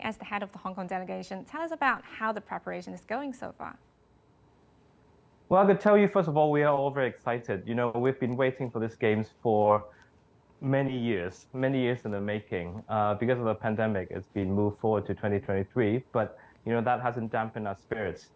as the head of the Hong Kong delegation, tell us about how the preparation is going so far. Well, I could tell you, first of all, we are all very excited. We've been waiting for this games for many years in the making. Because of the pandemic, it's been moved forward to 2023, but that hasn't dampened our spirits.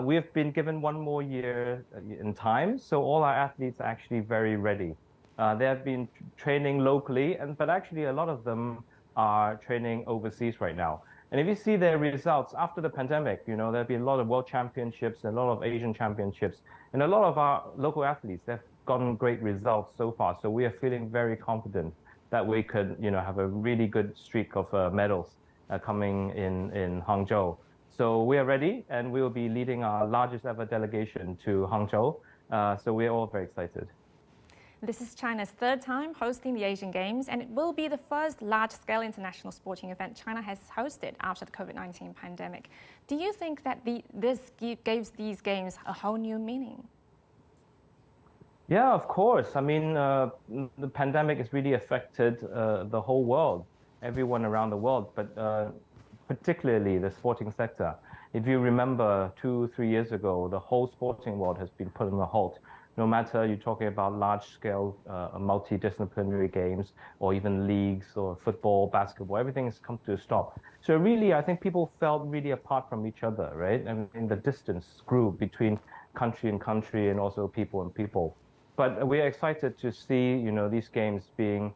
We have been given one more year in time, so all our athletes are actually very ready. They have been training locally, but actually a lot of them are training overseas right now. And if you see their results after the pandemic, there have been a lot of world championships, a lot of Asian championships, and a lot of our local athletes, they've gotten great results so far. So we are feeling very confident that we could, have a really good streak of medals coming in Hangzhou. So we are ready, and we will be leading our largest ever delegation to Hangzhou. So we're all very excited. This is China's third time hosting the Asian Games, and it will be the first large-scale international sporting event China has hosted after the COVID-19 pandemic. Do you think that this gives these games a whole new meaning? Yeah, of course. I mean, the pandemic has really affected the whole world, everyone around the world, but particularly the sporting sector. If you remember 2-3 years ago, the whole sporting world has been put on a halt. No matter you're talking about large-scale multidisciplinary games or even leagues or football, basketball, everything has come to a stop. So really, I think people felt really apart from each other, right? I mean, the distance grew between country and country and also people and people. But we are excited to see, these games being,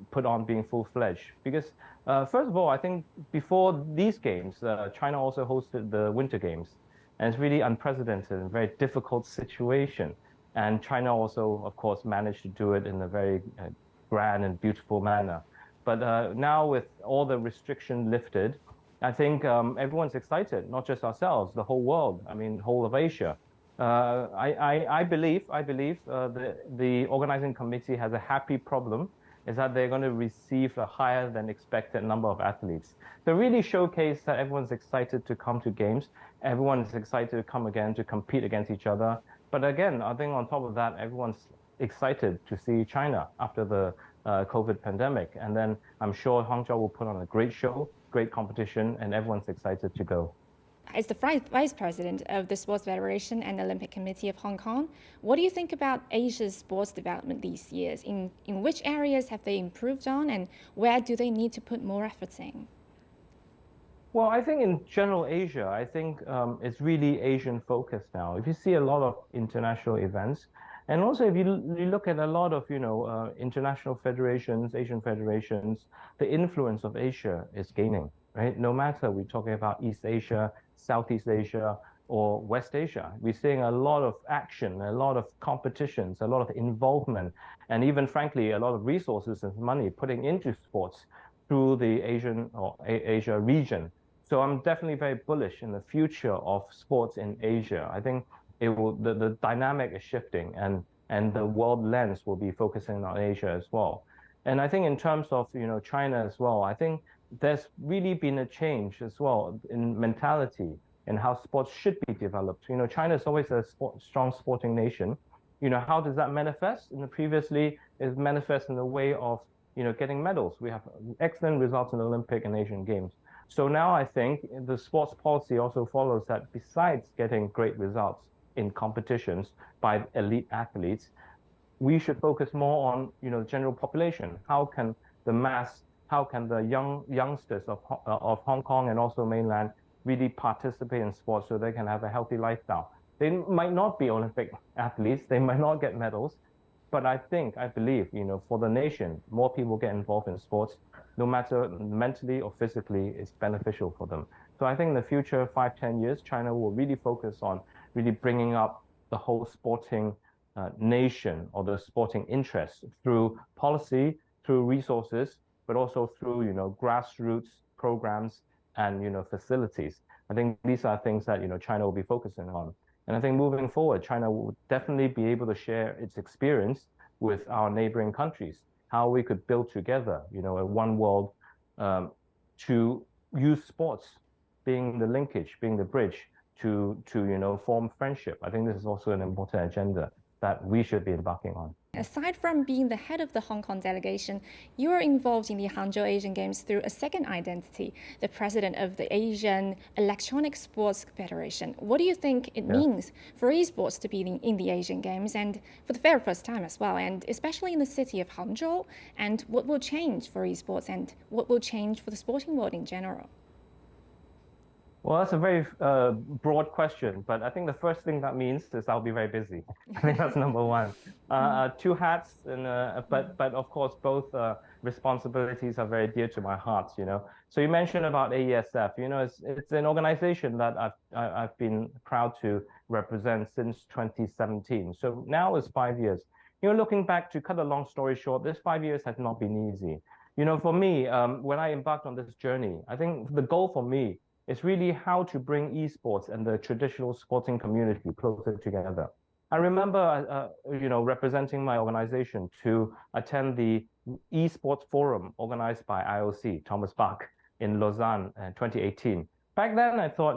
put on being full-fledged. Because first of all, I think before these games, China also hosted the Winter Games. And it's really unprecedented and very difficult situation. And China also, of course, managed to do it in a very grand and beautiful manner. But now with all the restrictions lifted, I think everyone's excited, not just ourselves, the whole world, I mean, whole of Asia. I believe the organizing committee has a happy problem, is that they're going to receive a higher than expected number of athletes. To really showcase that everyone's excited to come to games, everyone is excited to come again to compete against each other. But again, I think on top of that, everyone's excited to see China after the COVID pandemic. And then I'm sure Hangzhou will put on a great show, great competition, and everyone's excited to go. As the Vice President of the Sports Federation and Olympic Committee of Hong Kong, what do you think about Asia's sports development these years? In which areas have they improved on, and where do they need to put more efforts in? Well, I think in general Asia, I think it's really Asian focused now. If you see a lot of international events, and also if you look at a lot of, international federations, Asian federations, the influence of Asia is gaining, right? No matter we're talking about East Asia, Southeast Asia, or West Asia, we're seeing a lot of action, a lot of competitions, a lot of involvement, and even frankly, a lot of resources and money putting into sports through the Asian or Asia region. So I'm definitely very bullish in the future of sports in Asia. I think the dynamic is shifting, and the world lens will be focusing on Asia as well. And I think in terms of China as well, I think there's really been a change as well in mentality and how sports should be developed. China is always a strong sporting nation. How does that manifest? Previously, it manifests in the way of getting medals. We have excellent results in the Olympic and Asian Games. So now I think the sports policy also follows that besides getting great results in competitions by elite athletes, we should focus more on the general population. How can the youngsters of Hong Kong and also mainland really participate in sports so they can have a healthy lifestyle? They might not be Olympic athletes, they might not get medals, but I believe, for the nation, more people get involved in sports, no matter mentally or physically, it's beneficial for them. So I think in the future, 5-10 years, China will really focus on really bringing up the whole sporting nation or the sporting interest through policy, through resources, but also through, grassroots programs and, facilities. I think these are things that, China will be focusing on. And I think moving forward, China will definitely be able to share its experience with our neighboring countries, how we could build together, a one world to use sports being the linkage, being the bridge to form friendship. I think this is also an important agenda that we should be embarking on. Aside from being the head of the Hong Kong delegation, you are involved in the Hangzhou Asian Games through a second identity, the president of the Asian Electronic Sports Federation. What do you think it means for esports to be in the Asian Games, and for the very first time as well, and especially in the city of Hangzhou? And what will change for esports, and what will change for the sporting world in general? Well, that's a very broad question, but I think the first thing that means is I'll be very busy. I think that's number one. Two hats, and but of course both responsibilities are very dear to my heart. So you mentioned about AESF. It's an organization that I've been proud to represent since 2017. So now it's 5 years. Looking back, to cut a long story short, this 5 years has not been easy. For me, when I embarked on this journey, I think the goal for me is really how to bring esports and the traditional sporting community closer together. I remember, representing my organization to attend the esports forum organized by IOC, Thomas Bach, in Lausanne in 2018. Back then, I thought,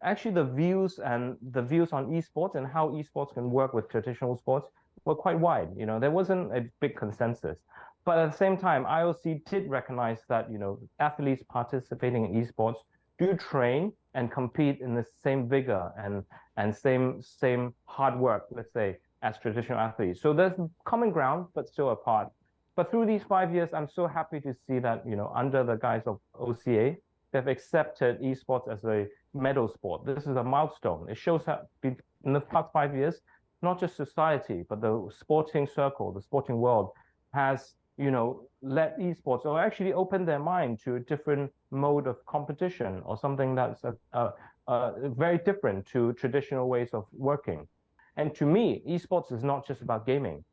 actually the views on esports and how esports can work with traditional sports were quite wide. There wasn't a big consensus. But at the same time, IOC did recognize that, athletes participating in esports do train and compete in the same vigor and same hard work, let's say, as traditional athletes. So there's common ground, but still apart. But through these 5 years, I'm so happy to see that, under the guise of OCA, they've accepted esports as a medal sport. This is a milestone. It shows that in the past 5 years, not just society, but the sporting circle, the sporting world has let esports, or actually open their mind to a different mode of competition, or something that's very different to traditional ways of working. And to me, esports is not just about gaming.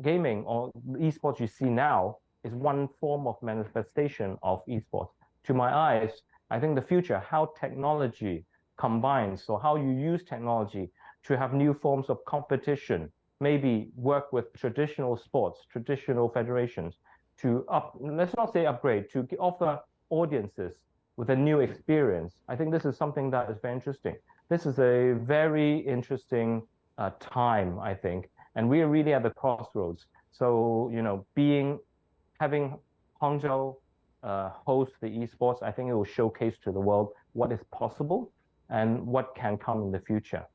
Gaming, or esports you see now, is one form of manifestation of esports. To my eyes, I think the future, how technology combines, or how you use technology to have new forms of competition, maybe work with traditional sports, traditional federations to let's not say upgrade, to offer audiences with a new experience. I think this is something that is very interesting. This is a very interesting time, I think, and we are really at the crossroads. So, having Hangzhou host the esports, I think it will showcase to the world what is possible and what can come in the future.